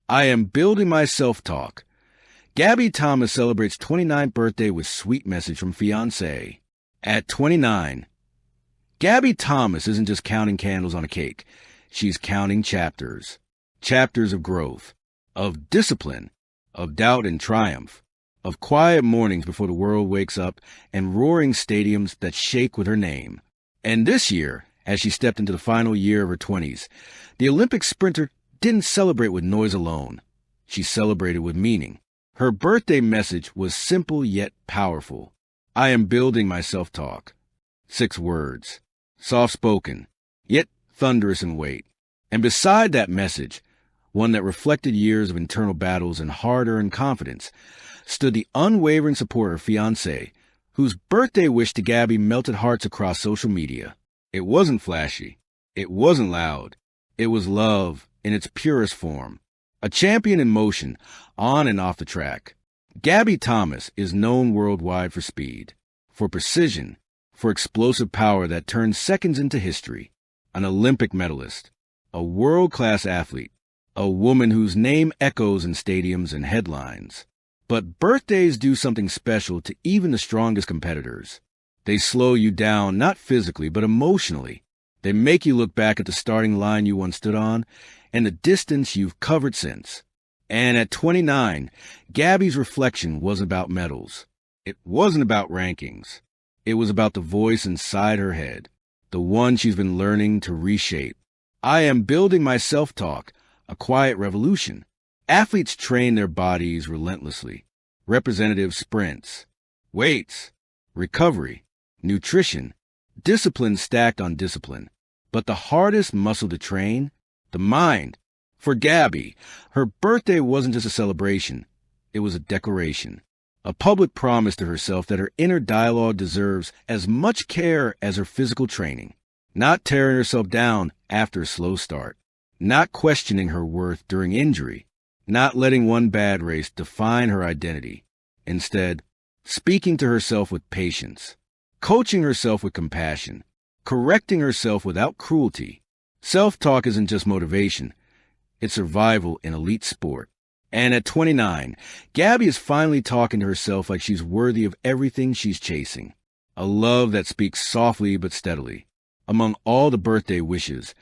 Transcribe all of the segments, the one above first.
I am building my self-talk. Gabby Thomas celebrates 29th birthday with sweet message from Fiancé. At 29, Gabby Thomas isn't just counting candles on a cake. She's counting chapters. Chapters of growth, of discipline, of doubt and triumph, of quiet mornings before the world wakes up and roaring stadiums that shake with her name. And this year, as she stepped into the final year of her 20s, the Olympic sprinter didn't celebrate with noise alone. She celebrated with meaning. Her birthday message was simple yet powerful. I am building my self-talk. 6 words. Soft-spoken, yet thunderous in weight. And beside that message, one that reflected years of internal battles and hard-earned confidence, stood the unwavering support of Fiancé, whose birthday wish to Gabby melted hearts across social media. It wasn't flashy. It wasn't loud. It was love in its purest form. A champion in motion, on and off the track. Gabby Thomas is known worldwide for speed, for precision, for explosive power that turns seconds into history. An Olympic medalist, a world-class athlete, a woman whose name echoes in stadiums and headlines. But birthdays do something special to even the strongest competitors. They slow you down, not physically, but emotionally. They make you look back at the starting line you once stood on and the distance you've covered since. And at 29, Gabby's reflection wasn't about medals. It wasn't about rankings. It was about the voice inside her head, the one she's been learning to reshape. I am building my self-talk, a quiet revolution. Athletes train their bodies relentlessly. Representative sprints, weights, recovery, nutrition, discipline stacked on discipline. But the hardest muscle to train, the mind. For Gabby, her birthday wasn't just a celebration. It was a declaration, a public promise to herself that her inner dialogue deserves as much care as her physical training. Not tearing herself down after a slow start, not questioning her worth during injury, not letting one bad race define her identity. Instead, speaking to herself with patience, coaching herself with compassion, correcting herself without cruelty. Self-talk isn't just motivation. It's survival in elite sport. And at 29, Gabby is finally talking to herself like she's worthy of everything she's chasing. A love that speaks softly but steadily. Among all the birthday wishes,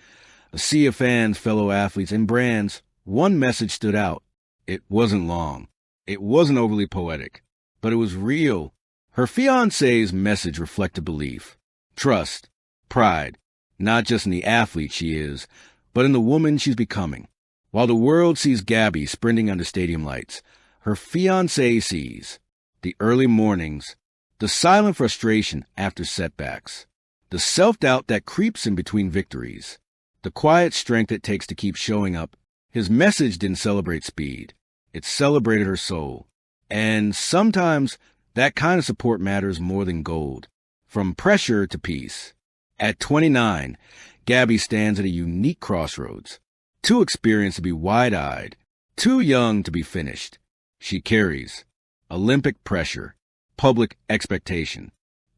a sea of fans, fellow athletes, and brands, one message stood out. It wasn't long. It wasn't overly poetic. But it was real. Her fiancé's message reflected belief, trust, pride, not just in the athlete she is, but in the woman she's becoming. While the world sees Gabby sprinting under stadium lights, her fiancé sees the early mornings, the silent frustration after setbacks, the self-doubt that creeps in between victories, the quiet strength it takes to keep showing up. His message didn't celebrate speed. It celebrated her soul. And sometimes that kind of support matters more than gold. From pressure to peace. At 29, Gabby stands at a unique crossroads. Too experienced to be wide-eyed, too young to be finished. She carries Olympic pressure, public expectation,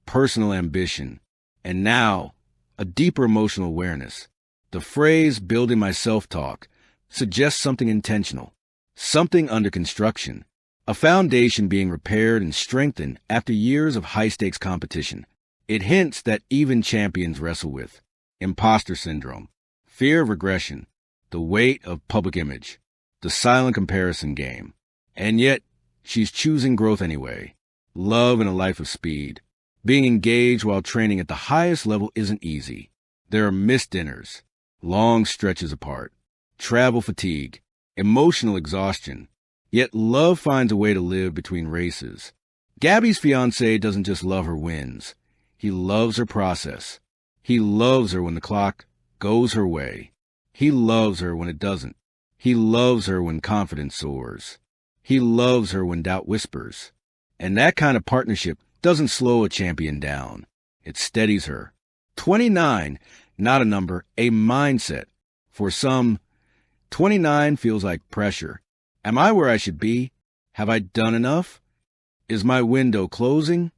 personal ambition, and now a deeper emotional awareness. The phrase building my self-talk suggests something intentional, something under construction, a foundation being repaired and strengthened after years of high-stakes competition. It hints that even champions wrestle with imposter syndrome, fear of regression, the weight of public image, the silent comparison game. And yet, she's choosing growth anyway. Love in a life of speed. Being engaged while training at the highest level isn't easy. There are missed dinners, long stretches apart, travel fatigue, emotional exhaustion. Yet love finds a way to live between races. Gabby's fiancé doesn't just love her wins. He loves her process. He loves her when the clock goes her way. He loves her when it doesn't. He loves her when confidence soars. He loves her when doubt whispers. And that kind of partnership doesn't slow a champion down. It steadies her. 29, not a number, a mindset. For some, 29 feels like pressure. Am I where I should be? Have I done enough? Is my window closing?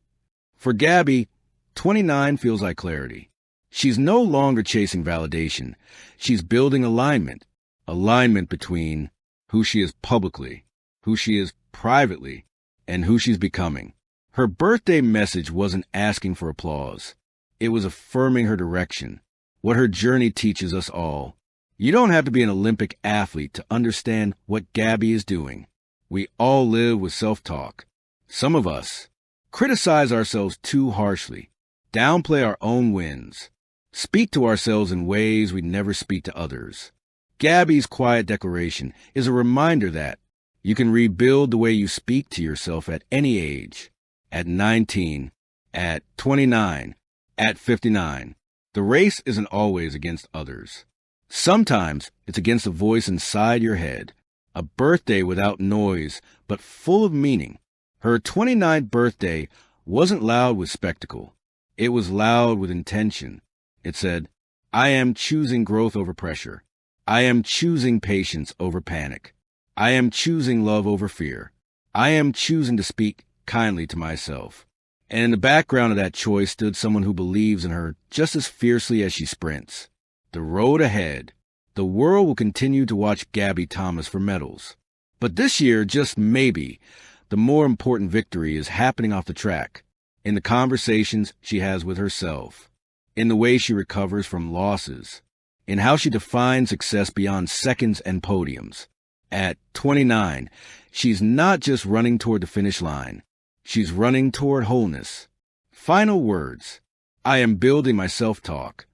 For Gabby, 29 feels like clarity. She's no longer chasing validation. She's building alignment. Alignment between who she is publicly, who she is privately, and who she's becoming. Her birthday message wasn't asking for applause. It was affirming her direction, what her journey teaches us all. You don't have to be an Olympic athlete to understand what Gabby is doing. We all live with self-talk. Some of us criticize ourselves too harshly, downplay our own wins, speak to ourselves in ways we never speak to others. Gabby's quiet declaration is a reminder that you can rebuild the way you speak to yourself at any age. At 19, at 29, at 59. The race isn't always against others. Sometimes it's against a voice inside your head, a birthday without noise, but full of meaning. Her 29th birthday wasn't loud with spectacle. It was loud with intention. It said, I am choosing growth over pressure. I am choosing patience over panic. I am choosing love over fear. I am choosing to speak kindly to myself. And in the background of that choice stood someone who believes in her just as fiercely as she sprints. The road ahead. The world will continue to watch Gabby Thomas for medals. But this year, just maybe, the more important victory is happening off the track, in the conversations she has with herself, in the way she recovers from losses, in how she defines success beyond seconds and podiums. At 29, she's not just running toward the finish line. She's running toward wholeness. Final words. I am building my self-talk.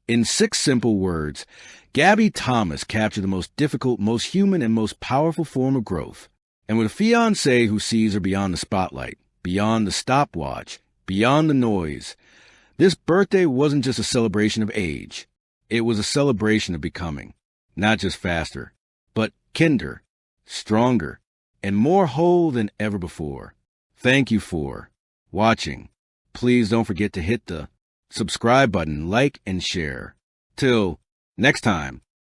In 6 simple words, Gabby Thomas captured the most difficult, most human, and most powerful form of growth. And with a fiancé who sees her beyond the spotlight, beyond the stopwatch, beyond the noise, this birthday wasn't just a celebration of age. It was a celebration of becoming. Not just faster, but kinder, stronger, and more whole than ever before. Thank you for watching. Please don't forget to hit the subscribe button, like, and share. Till next time.